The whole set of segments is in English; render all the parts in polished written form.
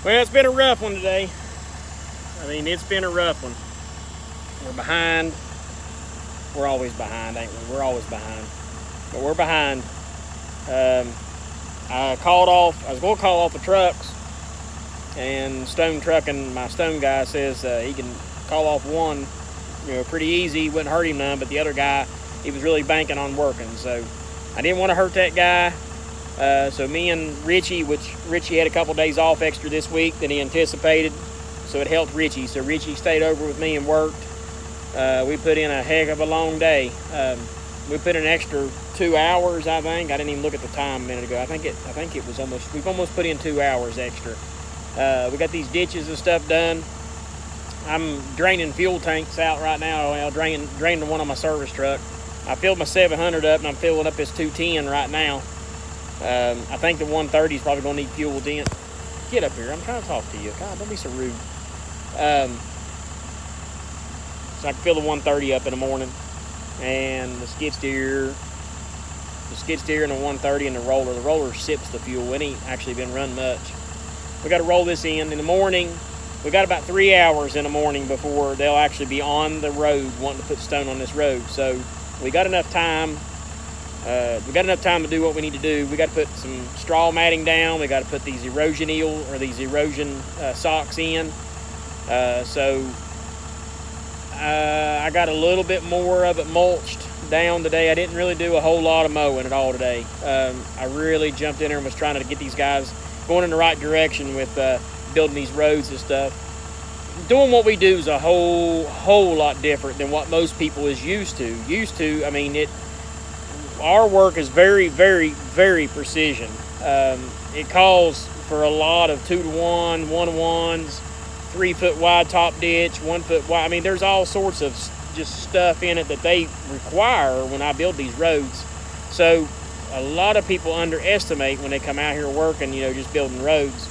Well, it's been a rough one today. I mean, it's been a rough one. We're behind. We're always behind, ain't we? We're always behind. But we're behind. I was going to call off the trucks, and my stone guy says he can call off one, pretty easy. Wouldn't hurt him none, but the other guy, he was really banking on working. So I didn't want to hurt that guy. So me and Richie, which Richie had a couple days off extra this week than he anticipated, so it helped Richie. So Richie stayed over with me and worked. We put in a heck of a long day. We put in an extra 2 hours, I think. I didn't even look at the time a minute ago. I think it was we've almost put in 2 hours extra. We got these ditches and stuff done. I'm draining fuel tanks out right now. Well, draining the one on my service truck. I filled my 700 up, and I'm filling up this 210 right now. I think the 130 is probably going to need fuel then. Get up here. I'm trying to talk to you. God, don't be so rude. So I can fill the 130 up in the morning. And the skid steer and the 130 and the roller. The roller sips the fuel. It ain't actually been run much. We got to roll this in the morning. We got about 3 hours in the morning before they'll actually be on the road wanting to put stone on this road. So we got enough time. To do what we need to do. We got to put some straw matting down. We got to put these erosion socks in. I got a little bit more of it mulched down today. I didn't really do a whole lot of mowing at all today. I really jumped in there and was trying to get these guys going in the right direction with building these roads and stuff. Doing what we do is a whole lot different than what most people is used to. I mean, our work is very, very, very precision. It calls for a lot of 2-to-1, 1-to-1s, 3-foot wide top ditch, 1 foot wide. I mean, there's all sorts of just stuff in it that they require when I build these roads. So a lot of people underestimate when they come out here working, just building roads.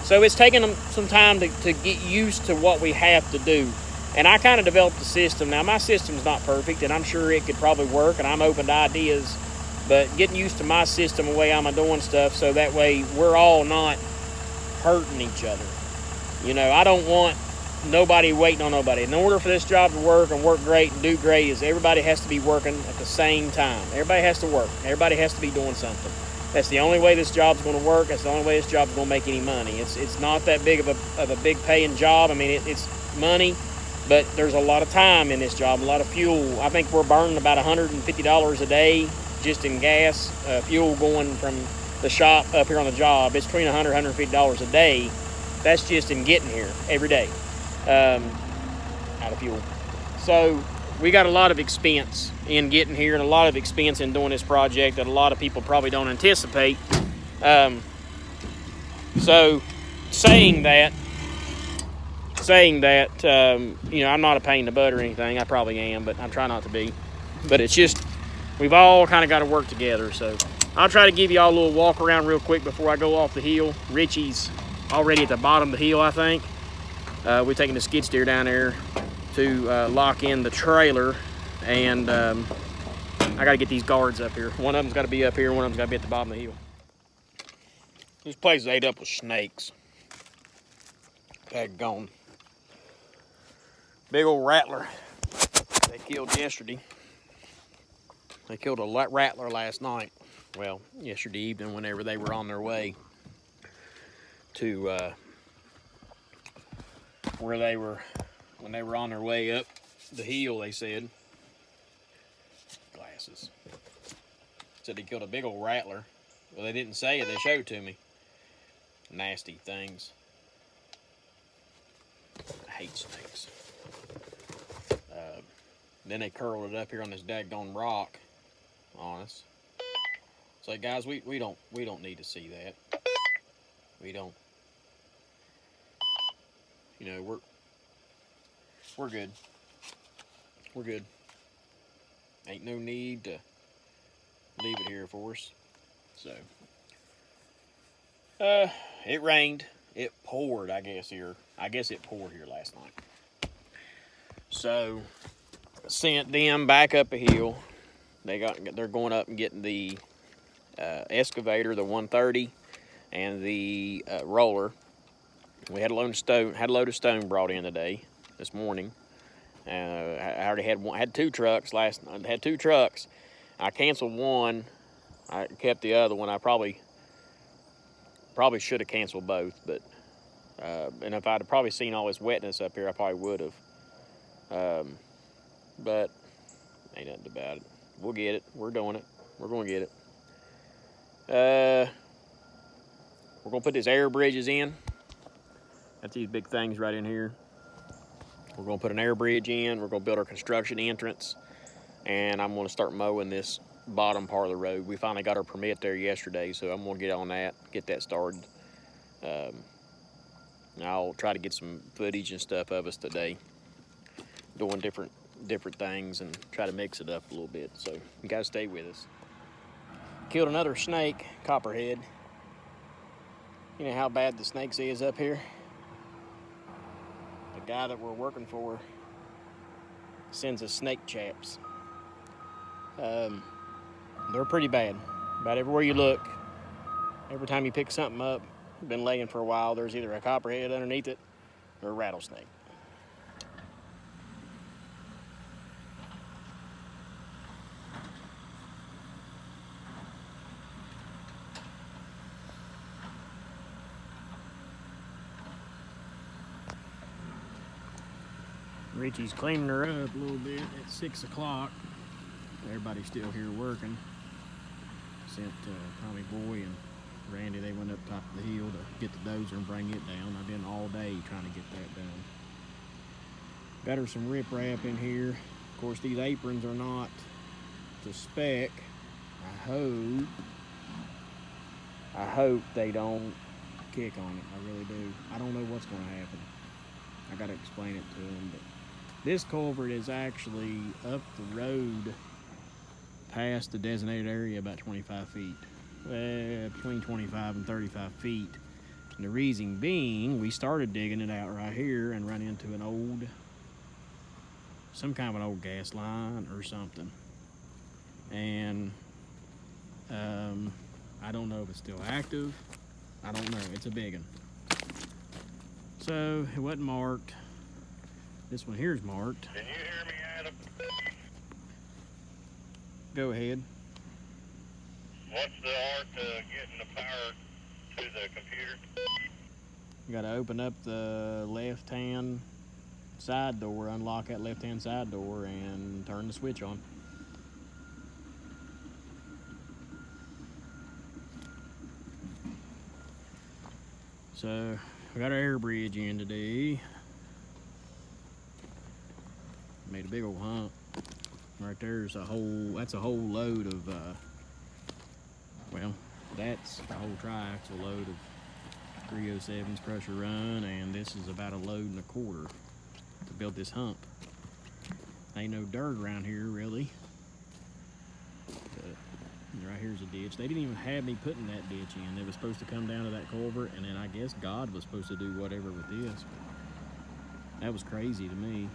So it's taken them some time to get used to what we have to do. And I kind of developed a system. Now, my system's not perfect, and I'm sure it could probably work, and I'm open to ideas. But getting used to my system, the way I'm doing stuff, so that way we're all not hurting each other. I don't want nobody waiting on nobody. In order for this job to work and work great and do great, is everybody has to be working at the same time. Everybody has to work. Everybody has to be doing something. That's the only way this job's going to work. That's the only way this job's going to make any money. It's not that big of a big paying job. I mean, it's money. But there's a lot of time in this job, a lot of fuel. I think we're burning about $150 a day just in gas, fuel going from the shop up here on the job. It's between $100 and $150 a day. That's just in getting here every day out of fuel. So we got a lot of expense in getting here and a lot of expense in doing this project that a lot of people probably don't anticipate. So saying that, I'm not a pain in the butt or anything. I probably am, but I'm trying not to be. But it's just, we've all kind of got to work together. So I'll try to give you all a little walk around real quick before I go off the hill. Richie's already at the bottom of the hill, I think. We're taking the skid steer down there to lock in the trailer. And I got to get these guards up here. One of them's got to be up here. One of them's got to be at the bottom of the hill. This place is ate up with snakes. Daggone. Big old rattler they killed yesterday. They killed a rattler last night. Well, yesterday evening whenever they were on their way to when they were on their way up the hill, they said. Glasses. Said they killed a big old rattler. Well, they didn't say it. They showed it to me. Nasty things. I hate snakes. Then they curled it up here on this daggone rock on us. So guys, we don't need to see that. We don't. We're good. We're good. Ain't no need to leave it here for us. So it rained. It poured, I guess it poured here last night. So sent them back up a hill. They're going up and getting the excavator, the 130. and the roller. We had a load of stone brought in today, this morning. I already had two trucks Had two trucks. I canceled one. I kept the other one. I probably should have canceled both, but and if I'd probably seen all this wetness up here, I probably would have. But ain't nothing about it. We'll get it. We're doing it. We're going to get it. We're going to put these air bridges in. That's these big things right in here. We're going to put an air bridge in. We're going to build our construction entrance. And I'm going to start mowing this bottom part of the road. We finally got our permit there yesterday, so I'm going to get on that, get that started. I'll try to get some footage and stuff of us today, doing different things and try to mix it up a little bit. So you guys stay with us. Killed another snake, copperhead. You know how bad the snakes is up here? The guy that we're working for sends us snake chaps. They're pretty bad. About everywhere you look, every time you pick something up, been laying for a while, there's either a copperhead underneath it or a rattlesnake. Richie's cleaning her up a little bit at 6 o'clock. Everybody's still here working. Sent Tommy Boy and Randy, they went up top of the hill to get the dozer and bring it down. I've been all day trying to get that done. Got her some riprap in here. Of course, these aprons are not to spec. I hope they don't kick on it. I really do. I don't know what's going to happen. I got to explain it to them. But this culvert is actually up the road past the designated area about 25 feet. Between 25 and 35 feet. And the reason being, we started digging it out right here and run into some kind of an old gas line or something. And I don't know if it's still active. I don't know. It's a big one. So it wasn't marked. This one here is marked. Can you hear me, Adam? Go ahead. What's the art to getting the power to the computer? You got to open up the left-hand side door, unlock that left-hand side door, and turn the switch on. So we got our air bridge in today. Made a big old hump. Right there's that's a whole load of, that's a whole triaxle load of 307's crusher run, and this is about a load and a quarter to build this hump. Ain't no dirt around here really. But right here's a ditch. They didn't even have me putting that ditch in. It was supposed to come down to that culvert, and then I guess God was supposed to do whatever with this. But that was crazy to me.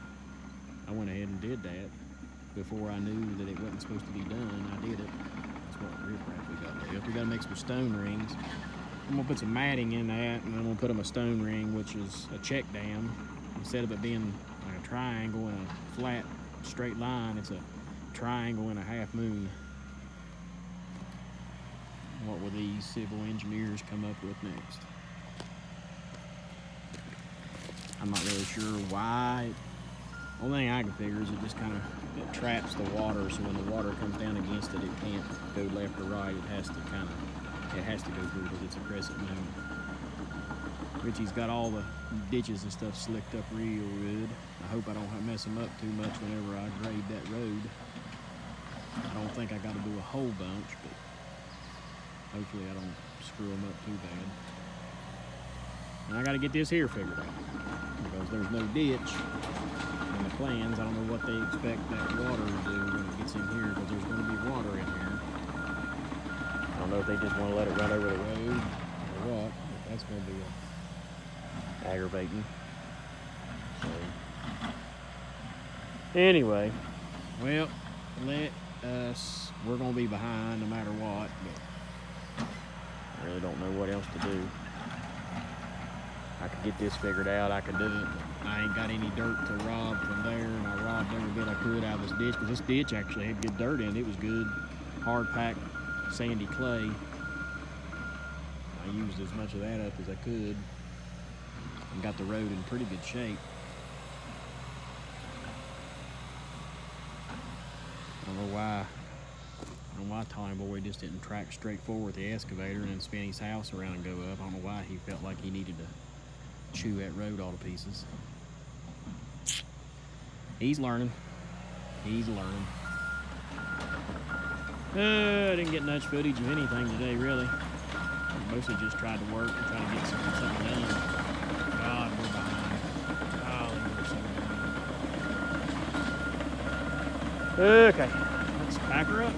I went ahead and did that before I knew that it wasn't supposed to be done. I did it. That's what riprap we got left. We got to make some stone rings. I'm gonna put some matting in that, and then I'm gonna put them a stone ring, which is a check dam. Instead of it being like a triangle and a flat straight line, it's a triangle and a half moon. What will these civil engineers come up with next? I'm not really sure why. Only thing I can figure is it just kind of traps the water, so when the water comes down against it, it can't go left or right. It has to go through because it's a crescent moon. Richie's got all the ditches and stuff slicked up real good. I hope I don't mess them up too much whenever I grade that road. I don't think I got to do a whole bunch, but hopefully I don't screw them up too bad. And I got to get this here figured out because there's no ditch in the plans. I don't know what they expect that water to do when it gets in here, because there's going to be water in here. I don't know if they just want to let it run over the road or what, but that's going to be aggravating. So anyway, well, we're going to be behind no matter what, but Really don't know what else to do. I could get this figured out. I could do it. I ain't got any dirt to rob from there, and I robbed every bit I could out of this ditch, because this ditch actually had good dirt in it. It was good, hard-packed, sandy clay. I used as much of that up as I could and got the road in pretty good shape. I don't know why Tommy Boy just didn't track straight forward with the excavator and then spin his house around and go up. I don't know why he felt like he needed to chew that road all to pieces. He's learning. He's learning. I didn't get much footage of anything today, really. I mostly just tried to work and try to get something done. God, we're behind. Golly, we're so behind. Okay, let's pack her up.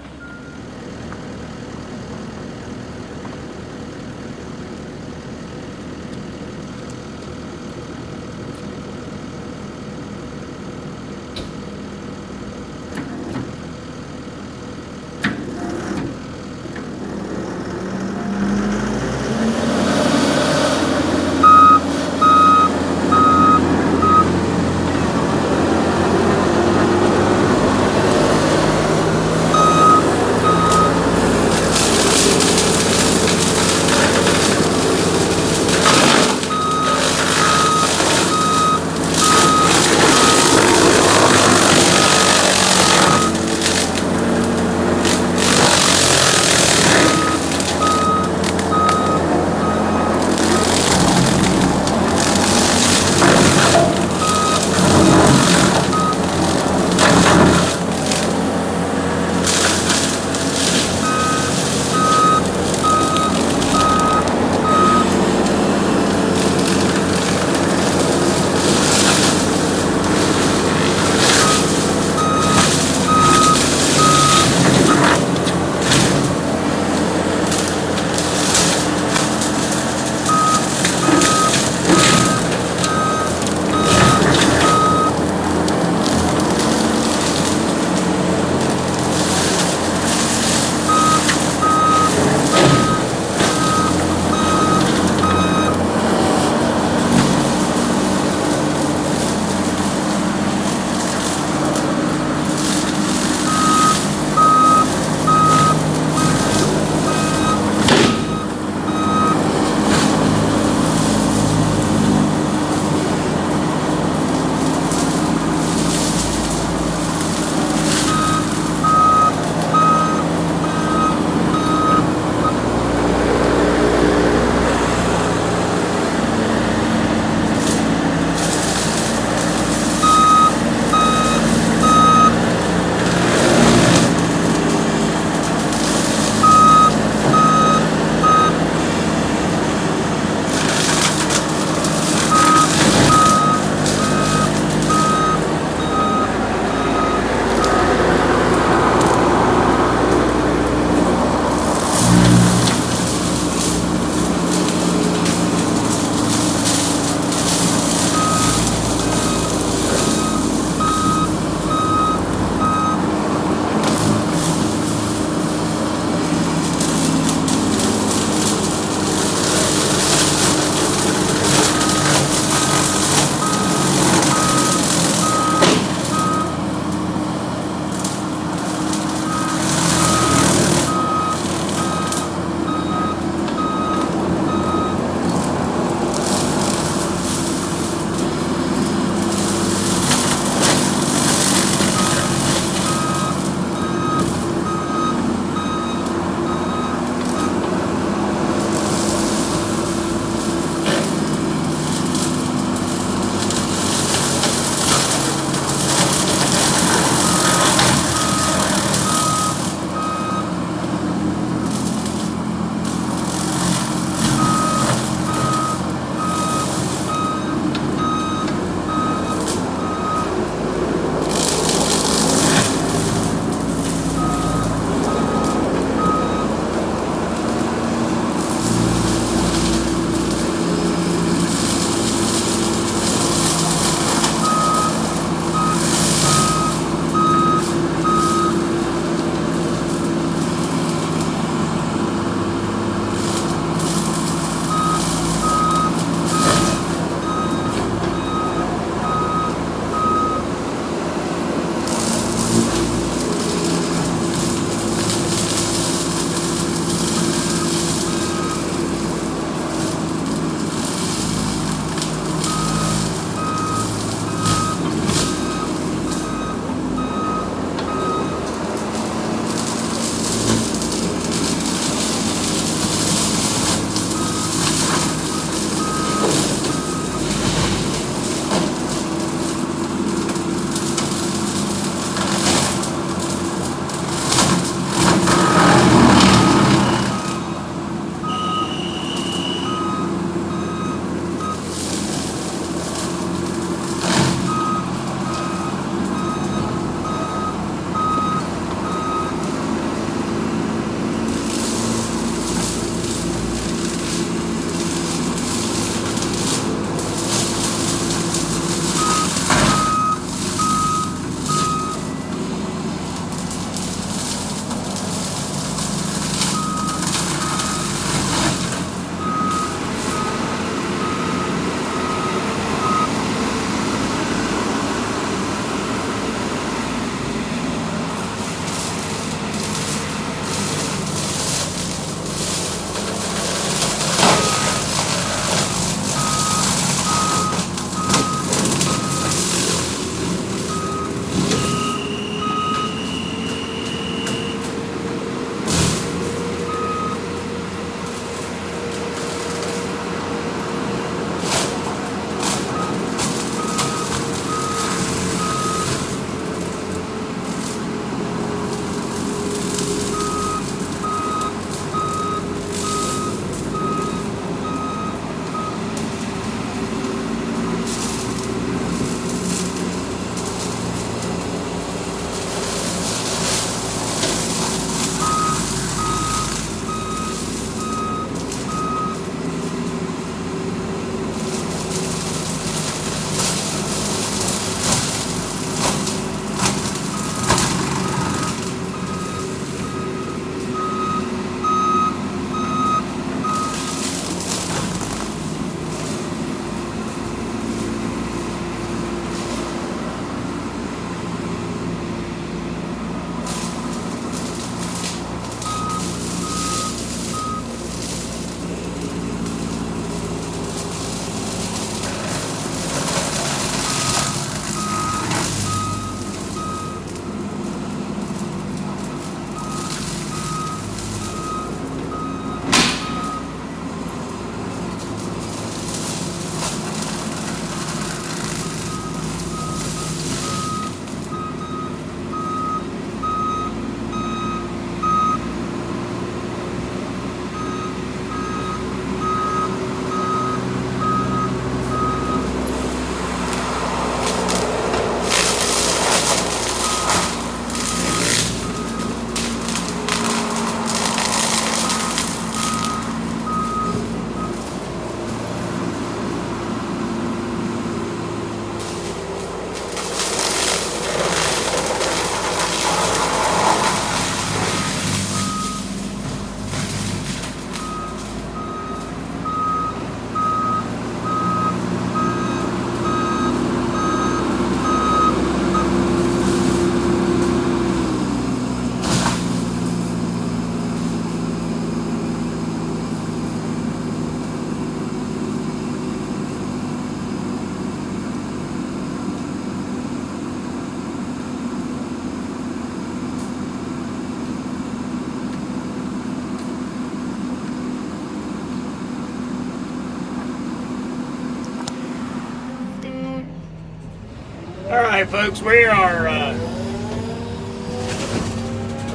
All right, folks, we are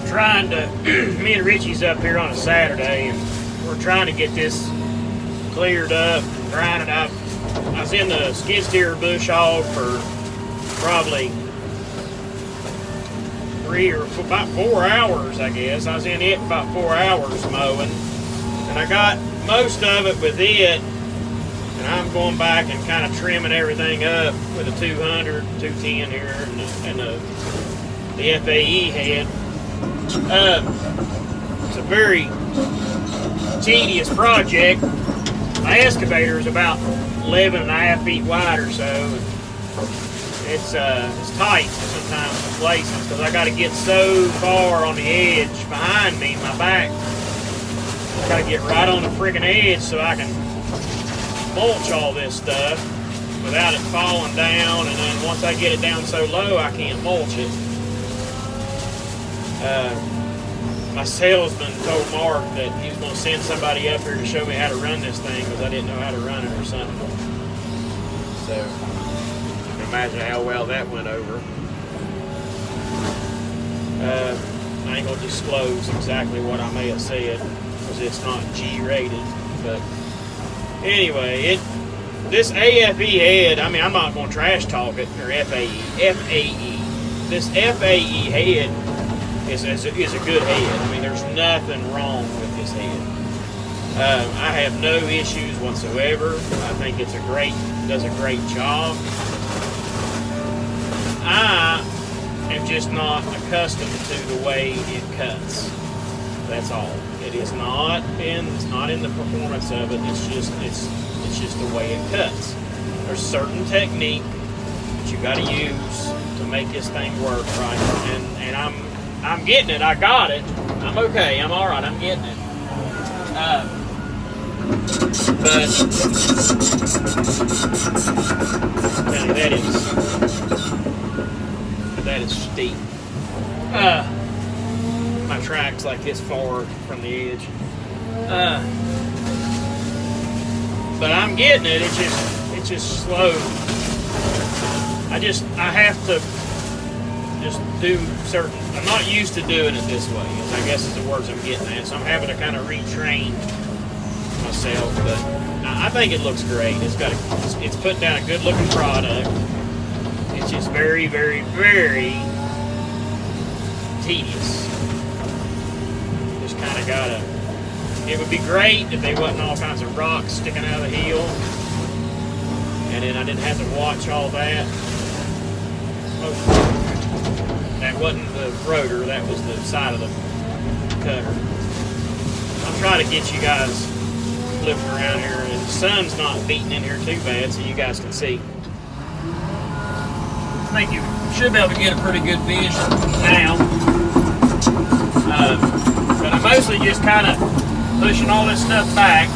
trying to, me and Richie's up here on a Saturday, and we're trying to get this cleared up, grinded up. I was in the skid steer bush hog for probably about 4 hours, I guess. I was in it about 4 hours mowing, and I got most of it with it, and I'm going back and kind of trimming everything up with a 200, 210 here, and the FAE head. It's a very tedious project. My excavator is about 11.5 feet wide or so. It's tight sometimes in places because I got to get so far on the edge behind me, my back. I got to get right on the freaking edge so I can mulch all this stuff without it falling down, and then once I get it down so low I can't mulch it. My salesman told Mark that he was going to send somebody up here to show me how to run this thing because I didn't know how to run it or something. So, you can imagine how well that went over. I ain't going to disclose exactly what I may have said because it's not G-rated. But anyway, this AFE head, I mean, I'm not going to trash talk it, or FAE. This FAE head is a good head. I mean, there's nothing wrong with this head. I have no issues whatsoever. I think does a great job. I am just not accustomed to the way it cuts. That's all. It's not in the performance of it. It's just the way it cuts. There's certain technique that you got to use to make this thing work right, and I'm getting it. I got it. I'm okay. I'm all right. I'm getting it. But that is steep. My track's like this far from the edge. But I'm getting it. It's just slow. I have to just do certain. I'm not used to doing it this way, I guess is the words I'm getting at. So I'm having to kind of retrain myself. But I think it looks great. It's putting down a good looking product. It's just very, very, very tedious. Just kind of gotta. It would be great if they wasn't all kinds of rocks sticking out of the heel, and then I didn't have to watch all that. That wasn't the rotor, that was the side of the cutter. I'm trying to get you guys flipping around here, and the sun's not beating in here too bad, so you guys can see. I think you should be able to get a pretty good vision now. But I'm mostly just kind of pushing all this stuff back,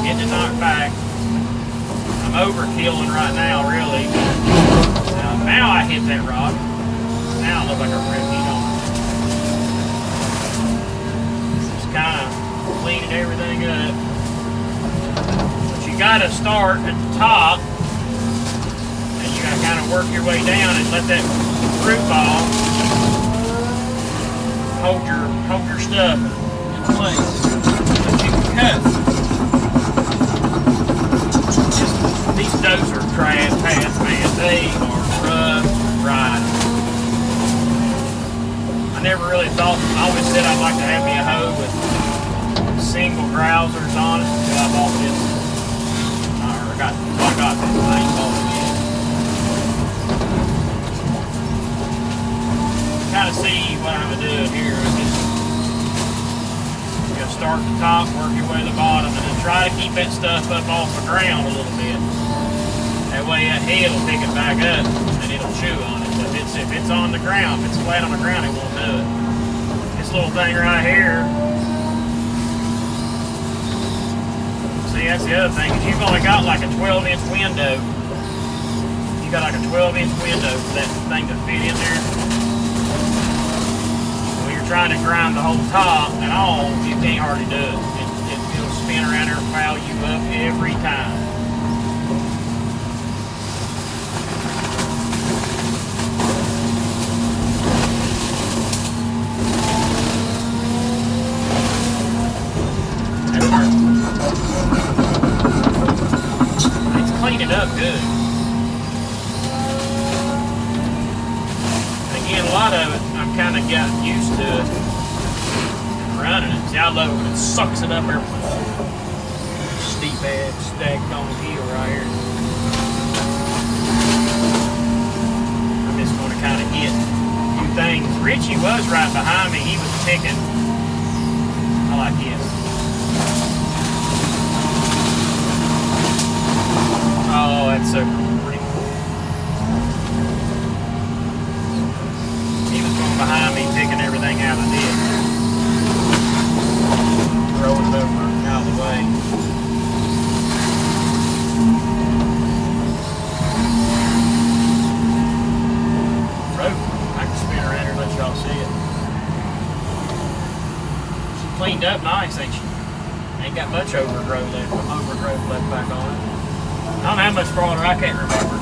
getting it knocked back. I'm overkilling right now, really. Now I hit that rock. Now I look like a refuge on it. Just kind of cleaning everything up. But you got to start at the top, and you got to kind of work your way down and let that root ball hold your stuff in place so you can cut. These dozer paths, man, they are rough riding. I never really thought, I always said I'd like to have me a hoe with single grousers on it until I bought this, or I got this thing bought again. Kind of see what I'm doing here. You're gonna start at the top, work your way to the bottom, and then try to keep that stuff up off the ground a little bit. That way that head will pick it back up and it'll chew on it. If it's on the ground, if it's flat on the ground, it won't do it. This little thing right here, see, that's the other thing. If you've only got like a 12-inch window, you got like a 12-inch window for that thing to fit in there. When you're trying to grind the whole top and all, you can't hardly do it. It'll spin around there and foul you up every time. good. And again, a lot of it, I've kind of got used to it and running it. See, I love it when it sucks it up there. Steep edge stacked on the hill right here. I'm just going to kind of hit a few things. Richie was right behind me. He was picking. I like this. Oh, that's so pretty. He was going behind me picking everything out of this. Throwing it over out of the way. Rope. I can spin around here and let y'all see it. She cleaned up nice, ain't she? Ain't got much overgrowth left back on it. I don't know how much farther, I can't remember.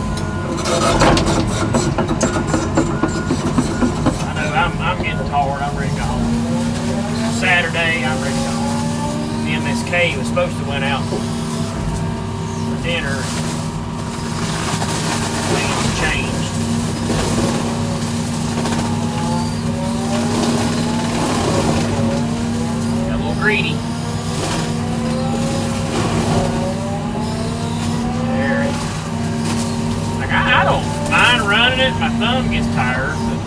I know I'm getting tired, I'm ready to go home. Saturday, I'm ready to go home. Me and Miss Kay was supposed to went out for dinner. Things changed. Got a little greedy. I don't mind running it. My thumb gets tired, but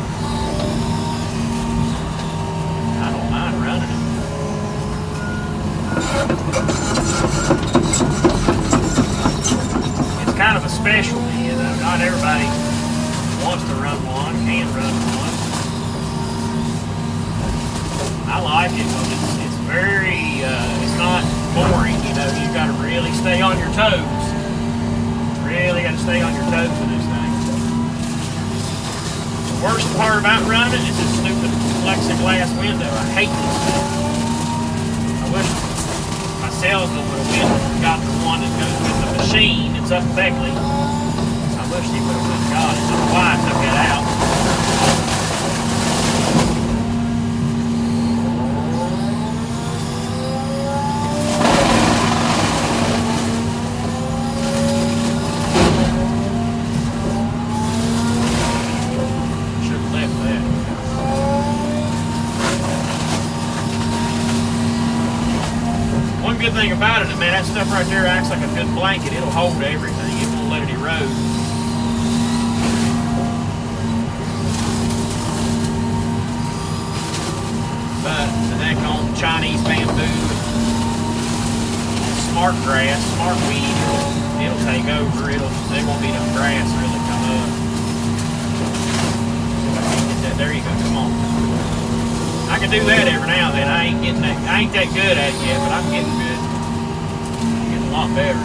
I don't mind running it. It's kind of a specialty, you know. Not everybody wants to run one, can run one. I like it because it's very, it's not boring, you know. You got to really stay on your toes. Really got to stay on your toes with this thing. The worst part about running it is this stupid plexiglass window. I hate this thing. I wish my salesman would have got the one that goes with the machine. It's up Beckley. I wish he would have got it. I don't know why I took it out. Good thing about it, man, that stuff right there acts like a good blanket. It'll hold everything. It won't let it erode. But the neck on Chinese bamboo, smart grass, smart weed, it'll take over. There won't be no grass really come up. There you go. Come on. I can do that every now and then. I ain't that good at it yet, but I'm getting good. I'm getting a lot better.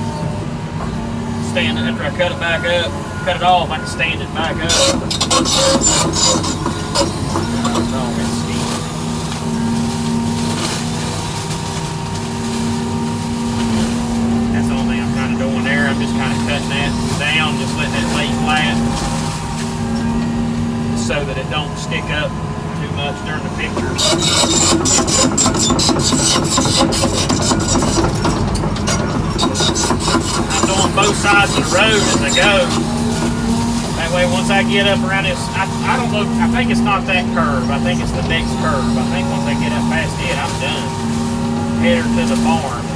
Standing after I cut it back up, cut it off, I can stand it back up. Oh, it's steep. That's the only thing I'm kind of doing there. I'm just kind of cutting that down, just letting it lay flat so that it don't stick up too much during the pictures. I'm doing both sides of the road as I go. That way once I get up around this, I don't know, I think it's not that curve. I think it's the next curve. I think once I get up past it, I'm done. Head her to the farm.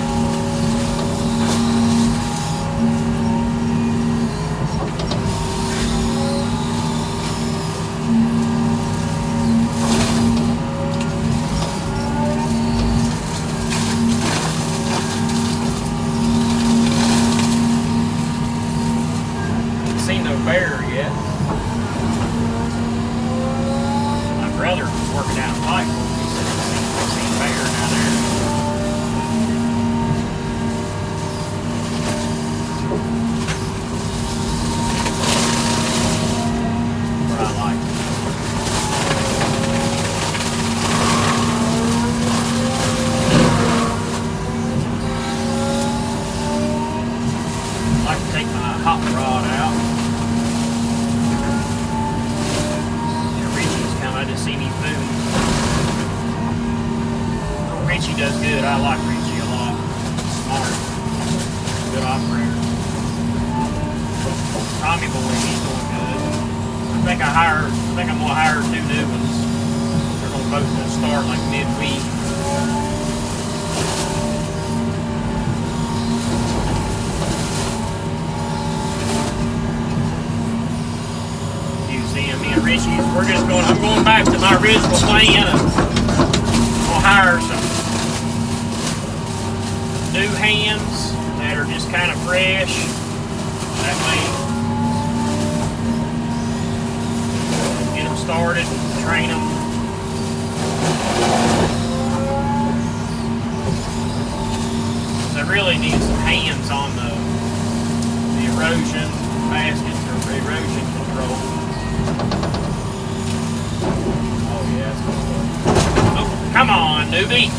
Bear yet. My brother was working out in White. He said he's seen a bear down there. What I like. I like to take my hot rod out. I just seen him move. Richie does good. I like Richie a lot. Smart. Good operator. Tommy boy, he's doing good. I think I'm gonna hire 2 new ones. They're both gonna start like midweek. Museum, me and Richie's, I'm going back to my original plan of I'll hire some new hands that are just kind of fresh. That way, get them started, train them. So I really need some hands on the erosion baskets or erosion control. Oh yeah, that's good stuff. Oh, come on, newbie.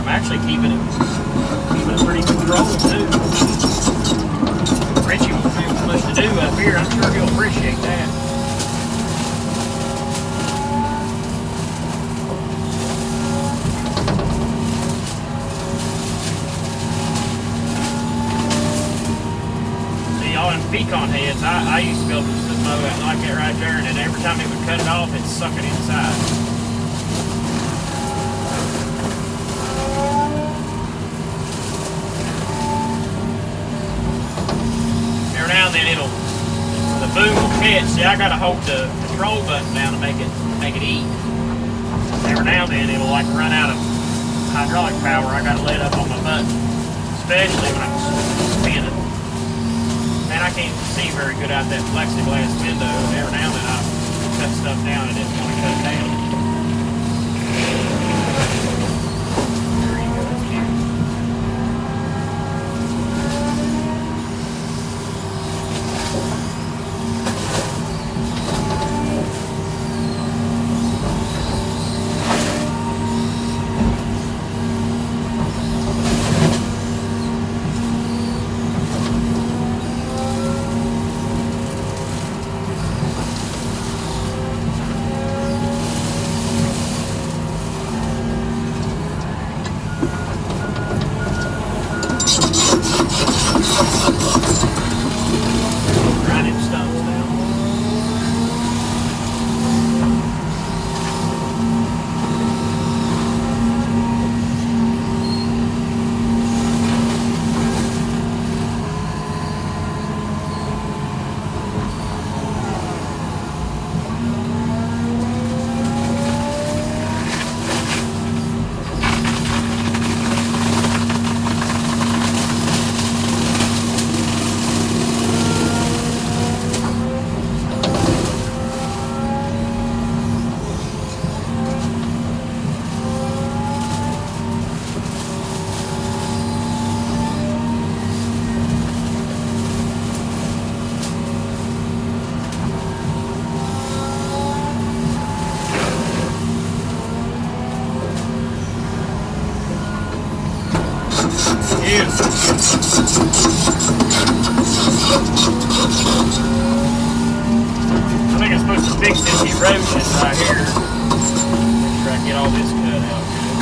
I'm actually keeping it pretty controlled too. Richie won't have much to do up here. I'm sure he'll appreciate that. See, y'all in pecan heads, I used to be able to just mow it like that right there, and then every time it would cut it off, it'd suck it inside. Now and then the boom will catch. See, I gotta hold the control button down to make it eat. Every now and then it'll like run out of hydraulic power. I gotta let up on my button, especially when I'm spinning. Man, I can't see very good out that plexiglass window. Every now and then I cut stuff down and didn't want to cut it down. There you go. That's cute. I think I'm supposed to fix this erosion right here. Make sure I get all this cut out good.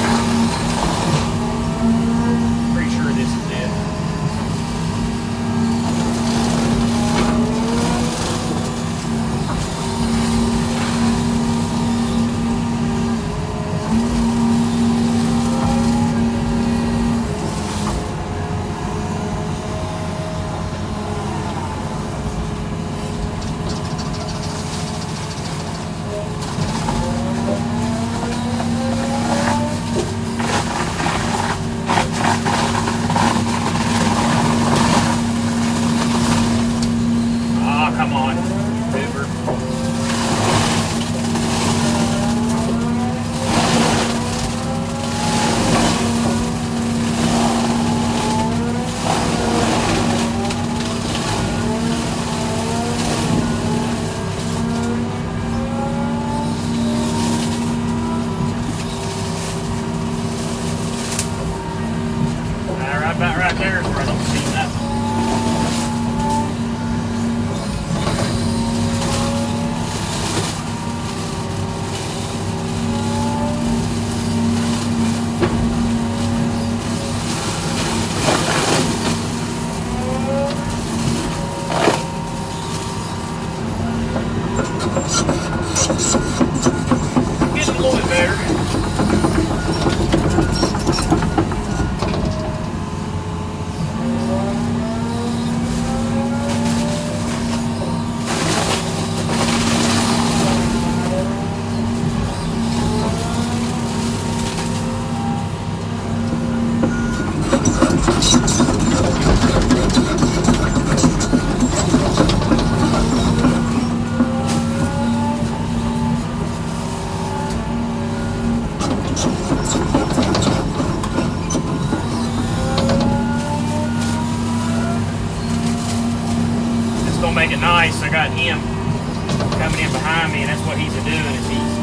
Pretty sure this is it. gonna make it nice. I got him coming in behind me, and that's what he's doing, is he's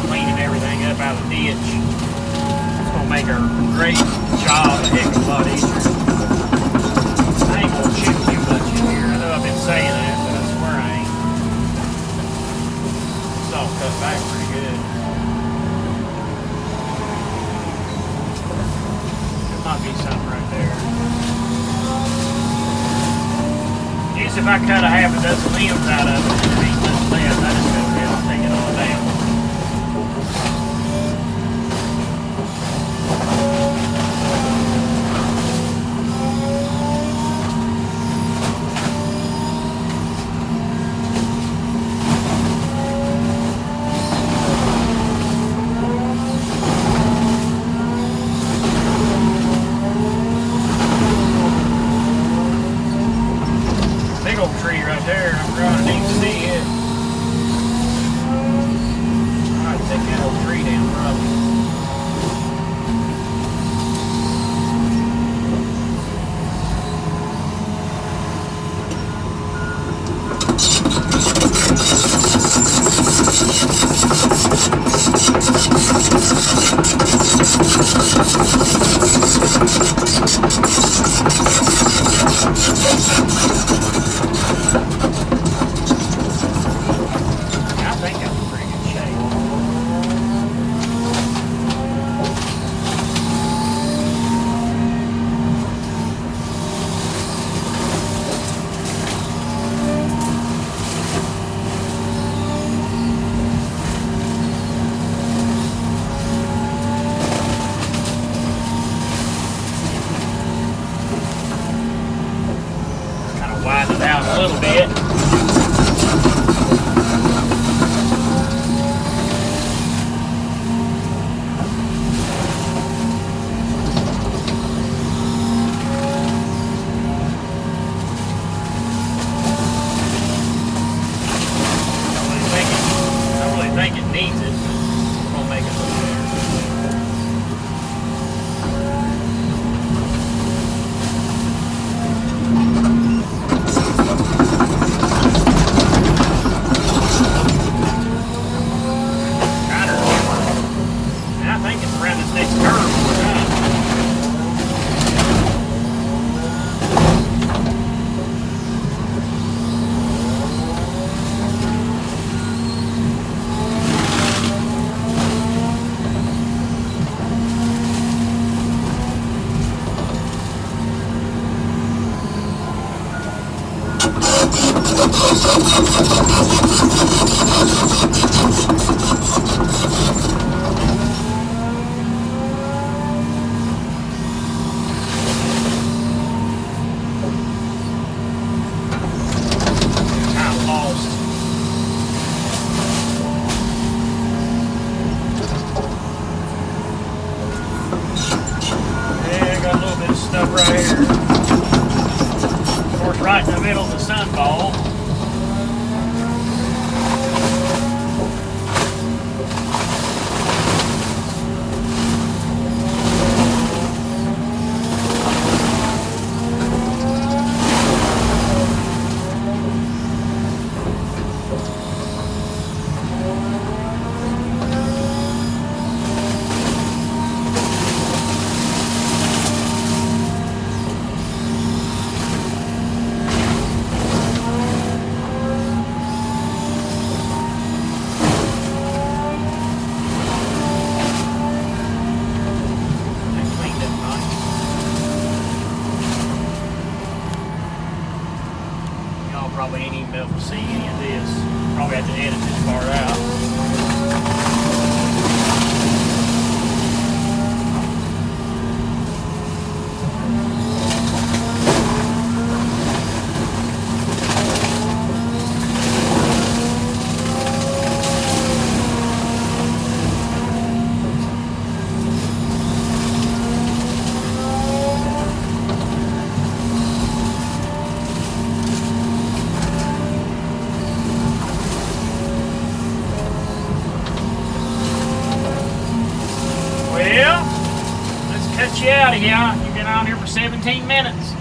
cleaning everything up out of the ditch. It's gonna make our great job a heck of a lot easier. I ain't gonna chip too much in here. I know I've been saying that, but I swear I ain't. It's all cut back pretty good. There might be something right there. Usually if I cut a half a dozen limbs out of it, and there ain't nothing left, I just go ahead and take it all down. Tree right there. I'm trying to need to see it. I might take that old tree down probably. Widen it out a little bit. I don't really think it needs it, but it's gonna make it look better. Stuff right here. Of course, right in the middle of the sunball. Probably ain't even be able to see any of this. Probably have to edit this part out. Well, let's cut you out of here. You've been on here for 17 minutes.